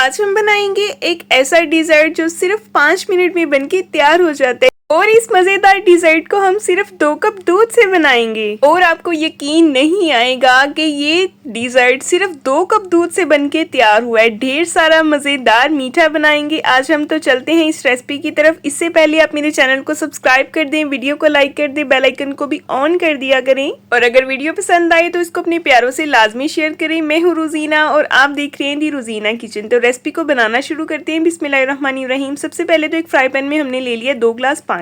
आज हम बनाएंगे एक ऐसा डिज़र्ट जो सिर्फ 5 मिनट में बनके तैयार हो जाता है और इस मज़ेदार डिज़र्ट को हम सिर्फ 2 कप दूध से बनाएंगे और आपको यकीन नहीं आएगा कि ये डिज़र्ट सिर्फ 2 कप दूध से बनके तैयार हुआ है। ढेर सारा मज़ेदार मीठा बनाएंगे आज हम। तो चलते हैं इस रेसिपी की तरफ। इससे पहले आप मेरे चैनल को सब्सक्राइब कर दें, वीडियो को लाइक कर दें, बेल आइकन को भी ऑन कर दिया करें और अगर वीडियो पसंद आए तो इसको अपने प्यारों से लाजमी शेयर करें। मैं हूँ रोजीना और आप देख रहे हैं दी रोजीना किचन। तो रेसिपी को बनाना शुरू करते हैं। बिस्मिल्लाहिर्रहमानिर्रहीम। सबसे पहले तो एक फ्राई पैन में हमने ले लिया 2 ग्लास पानी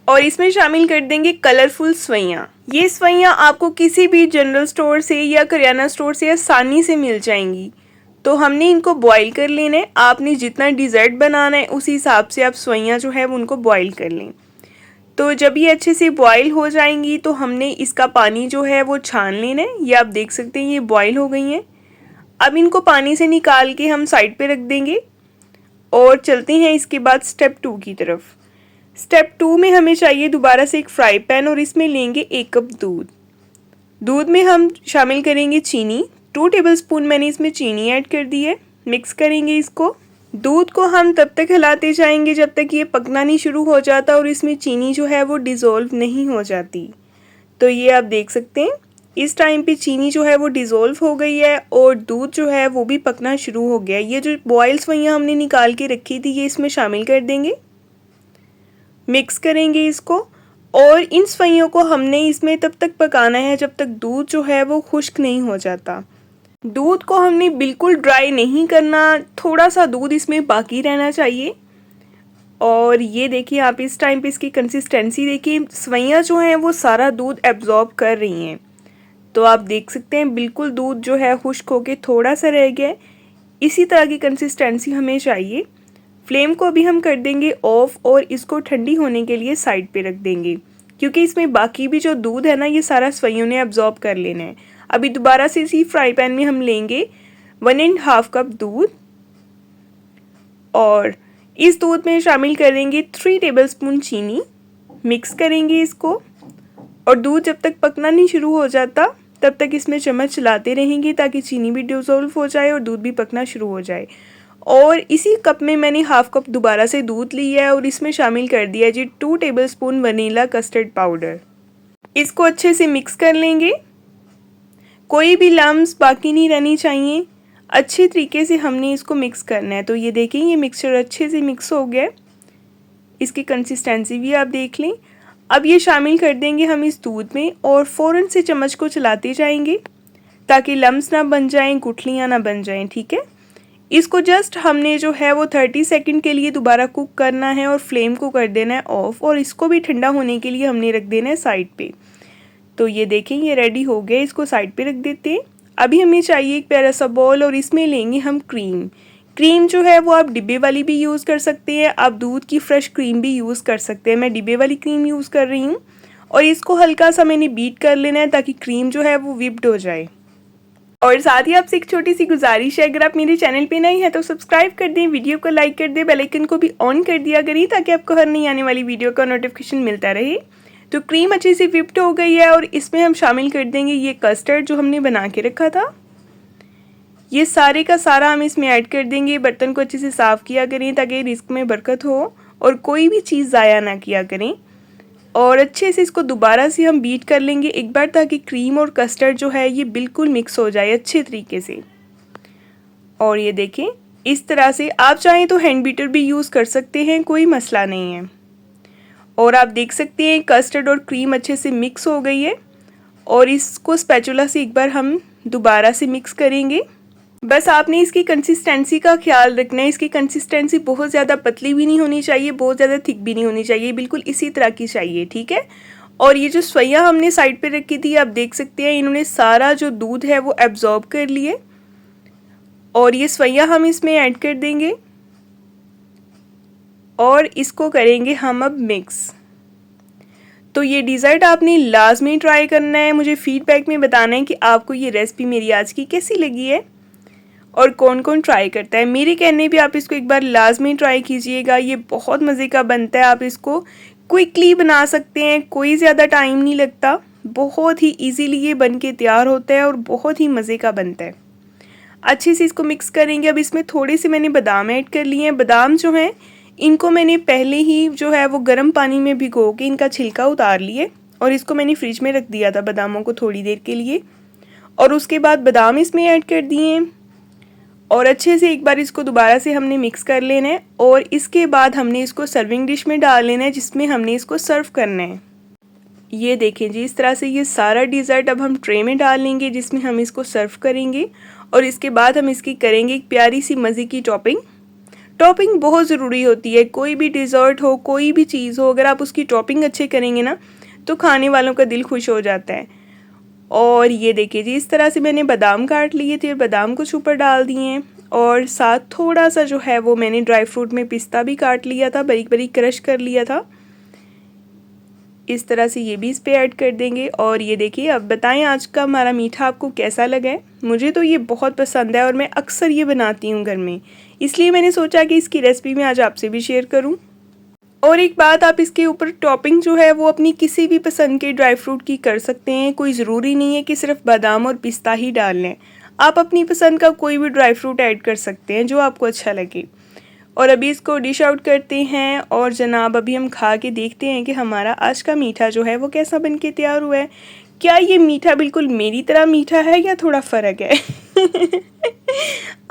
और इसमें शामिल कर देंगे कलरफुल सवैयाँ। ये सवैयाँ आपको किसी भी जनरल स्टोर से या करियाना स्टोर से आसानी से मिल जाएंगी। तो हमने इनको बॉईल कर लेना है। आपने जितना डिज़र्ट बनाना है उसी हिसाब से आप सवैयाँ जो है उनको बॉईल कर लें। तो जब ये अच्छे से बॉईल हो जाएंगी तो हमने इसका पानी जो है वो छान लेना है। ये आप देख सकते हैं ये बॉईल हो गई हैं। अब इनको पानी से निकाल के हम साइड पे रख देंगे और चलते हैं इसके बाद स्टेप 2 की तरफ। स्टेप 2 में हमें चाहिए दोबारा से एक फ्राई पैन और इसमें लेंगे 1 कप दूध। दूध में हम शामिल करेंगे चीनी। 2 टेबलस्पून मैंने इसमें चीनी ऐड कर दी है। मिक्स करेंगे इसको। दूध को हम तब तक हिलाते जाएंगे जब तक ये पकना नहीं शुरू हो जाता और इसमें चीनी जो है वो डिज़ोल्व नहीं हो जाती। तो ये आप देख सकते हैं इस टाइम पे चीनी जो है वो डिज़ोल्व हो गई है और दूध जो है वो भी पकना शुरू हो गया। ये जो बॉयल सवैयाँ हमने निकाल के रखी थी ये इसमें शामिल कर देंगे। मिक्स करेंगे इसको और इन सवैयों को हमने इसमें तब तक पकाना है जब तक दूध जो है वो खुश्क नहीं हो जाता। दूध को हमने बिल्कुल ड्राई नहीं करना, थोड़ा सा दूध इसमें बाकी रहना चाहिए। और ये देखिए आप इस टाइम पे इसकी कंसिस्टेंसी देखिए, सवैयाँ जो हैं वो सारा दूध एब्जॉर्ब कर रही हैं। तो आप देख सकते हैं बिल्कुल दूध जो है खुश्क होके थोड़ा सा रह गया है। इसी तरह की कंसिस्टेंसी हमें चाहिए। फ्लेम को अभी हम कर देंगे ऑफ और इसको ठंडी होने के लिए साइड पे रख देंगे क्योंकि इसमें बाकी भी जो दूध है ना ये सारा सवैयों ने एब्जॉर्ब कर लेना है। अभी दोबारा से इसी फ्राई पैन में हम लेंगे 1.5 कप दूध और इस दूध में शामिल करेंगे 3 टेबलस्पून चीनी। मिक्स करेंगे इसको और दूध जब तक पकना नहीं शुरू हो जाता तब तक इसमें चम्मच चलाते रहेंगे ताकि चीनी भी डिसॉल्व हो जाए और दूध भी पकना शुरू हो जाए। और इसी कप में मैंने 1/2 कप दोबारा से दूध लिया है और इसमें शामिल कर दिया जी 2 टेबलस्पून वनीला कस्टर्ड पाउडर। इसको अच्छे से मिक्स कर लेंगे। कोई भी लम्स बाकी नहीं रहनी चाहिए। अच्छे तरीके से हमने इसको मिक्स करना है। तो ये देखें ये मिक्सचर अच्छे से मिक्स हो गया है। इसकी कंसिस्टेंसी भी आप देख लें। अब ये शामिल कर देंगे हम इस दूध में और फ़ौरन से चम्मच को चलाते जाएंगे ताकि लम्स ना बन जाएं, गुठलियाँ ना बन जाएं। ठीक है, इसको जस्ट हमने जो है वो 30 सेकंड के लिए दोबारा कुक करना है और फ्लेम को कर देना है ऑफ और इसको भी ठंडा होने के लिए हमने रख देना है साइड पे। तो ये देखें ये रेडी हो गया, इसको साइड पे रख देते हैं। अभी हमें चाहिए एक प्यारा सा बॉल और इसमें लेंगे हम क्रीम। क्रीम जो है वो आप डिब्बे वाली भी यूज़ कर सकते हैं, आप दूध की फ्रेश क्रीम भी यूज़ कर सकते हैं। मैं डिब्बे वाली क्रीम यूज़ कर रही हूँ और इसको हल्का सा मैंने बीट कर लेना है ताकि क्रीम जो है वो विप्ड हो जाए। और साथ ही आपसे एक छोटी सी गुजारिश है, अगर आप मेरे चैनल पे नए हैं तो सब्सक्राइब कर दें, वीडियो को लाइक कर दें, बेल आइकन को भी ऑन कर दिया करें ताकि आपको हर नई आने वाली वीडियो का नोटिफिकेशन मिलता रहे। तो क्रीम अच्छे से विप्ड हो गई है और इसमें हम शामिल कर देंगे ये कस्टर्ड जो हमने बना के रखा था। ये सारे का सारा हम इसमें ऐड कर देंगे। बर्तन को अच्छे से साफ़ किया करें ताकि रिस्क में बरकत हो और कोई भी चीज़ ज़ाया ना किया करें। और अच्छे से इसको दोबारा से हम बीट कर लेंगे एक बार ताकि क्रीम और कस्टर्ड जो है ये बिल्कुल मिक्स हो जाए अच्छे तरीके से। और ये देखें इस तरह से, आप चाहें तो हैंड बीटर भी यूज़ कर सकते हैं, कोई मसला नहीं है। और आप देख सकते हैं कस्टर्ड और क्रीम अच्छे से मिक्स हो गई है और इसको स्पैचुला से एक बार हम दोबारा से मिक्स करेंगे। बस आपने इसकी कंसिस्टेंसी का ख्याल रखना है। इसकी कंसिस्टेंसी बहुत ज़्यादा पतली भी नहीं होनी चाहिए, बहुत ज़्यादा थिक भी नहीं होनी चाहिए, बिल्कुल इसी तरह की चाहिए। ठीक है, और ये जो सवैयाँ हमने साइड पे रखी थी आप देख सकते हैं इन्होंने सारा जो दूध है वो एब्जॉर्ब कर लिए और ये सवैयाँ हम इसमें ऐड कर देंगे और इसको करेंगे हम अब मिक्स। तो ये डिज़र्ट आपने लाजमी ट्राई करना है। मुझे फीडबैक में बताना है कि आपको ये रेसिपी मेरी आज की कैसी लगी है और कौन कौन ट्राई करता है। मेरे कहने पे आप इसको एक बार लाजमी ट्राई कीजिएगा, ये बहुत मज़े का बनता है। आप इसको क्विकली बना सकते हैं, कोई ज़्यादा टाइम नहीं लगता, बहुत ही इजीली ये बन के तैयार होता है और बहुत ही मज़े का बनता है। अच्छे से इसको मिक्स करेंगे। अब इसमें थोड़े से मैंने बादाम ऐड कर लिए हैं। बादाम जो हैं इनको मैंने पहले ही जो है वो गर्म पानी में भिगो के इनका छिलका उतार लिए और इसको मैंने फ्रिज में रख दिया था बादामों को थोड़ी देर के लिए। और उसके बाद बादाम इसमें ऐड कर दिए और अच्छे से एक बार इसको दोबारा से हमने मिक्स कर लेना है। और इसके बाद हमने इसको सर्विंग डिश में डाल लेना है जिसमें हमने इसको सर्व करना है। ये देखें जी, इस तरह से ये सारा डिज़र्ट अब हम ट्रे में डाल लेंगे जिसमें हम इसको सर्व करेंगे। और इसके बाद हम इसकी करेंगे एक प्यारी सी मज़े की टॉपिंग। टॉपिंग बहुत ज़रूरी होती है, कोई भी डिज़र्ट हो, कोई भी चीज़ हो, अगर आप उसकी टॉपिंग अच्छे करेंगे ना तो खाने वालों का दिल खुश हो जाता है। और ये देखिए जी, इस तरह से मैंने बादाम काट लिए थे और बादाम कुछ ऊपर डाल दिए हैं और साथ थोड़ा सा जो है वो मैंने ड्राई फ्रूट में पिस्ता भी काट लिया था, बारीक बारीक क्रश कर लिया था। इस तरह से ये भी इस पे ऐड कर देंगे। और ये देखिए, अब बताएं आज का हमारा मीठा आपको कैसा लगा है। मुझे तो ये बहुत पसंद है और मैं अक्सर ये बनाती हूँ घर में, इसलिए मैंने सोचा कि इसकी रेसिपी मैं आज आपसे भी शेयर करूँ। और एक बात, आप इसके ऊपर टॉपिंग जो है वो अपनी किसी भी पसंद के ड्राई फ्रूट की कर सकते हैं। कोई ज़रूरी नहीं है कि सिर्फ बादाम और पिस्ता ही डाल लें, आप अपनी पसंद का कोई भी ड्राई फ्रूट ऐड कर सकते हैं जो आपको अच्छा लगे। और अभी इसको डिश आउट करते हैं और जनाब अभी हम खा के देखते हैं कि हमारा आज का मीठा जो है वो कैसा बन के तैयार हुआ है। क्या ये मीठा बिल्कुल मेरी तरह मीठा है या थोड़ा फ़र्क है?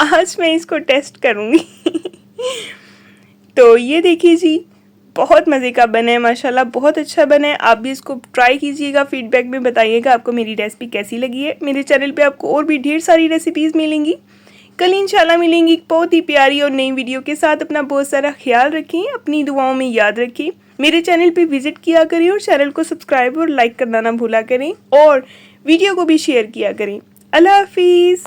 आज मैं इसको टेस्ट करूँगी। तो ये देखिए जी, बहुत मज़े का बना है माशाल्लाह, बहुत अच्छा बना है। आप भी इसको ट्राई कीजिएगा, फीडबैक में बताइएगा आपको मेरी रेसिपी कैसी लगी है। मेरे चैनल पे आपको और भी ढेर सारी रेसिपीज़ मिलेंगी। कल इंशाल्लाह मिलेंगी एक बहुत ही प्यारी और नई वीडियो के साथ। अपना बहुत सारा ख्याल रखें, अपनी दुआओं में याद रखें। मेरे चैनल पे विजिट किया करें और चैनल को सब्सक्राइब और लाइक करना ना भूला करें और वीडियो को भी शेयर किया करें। अल्लाह हाफिज़।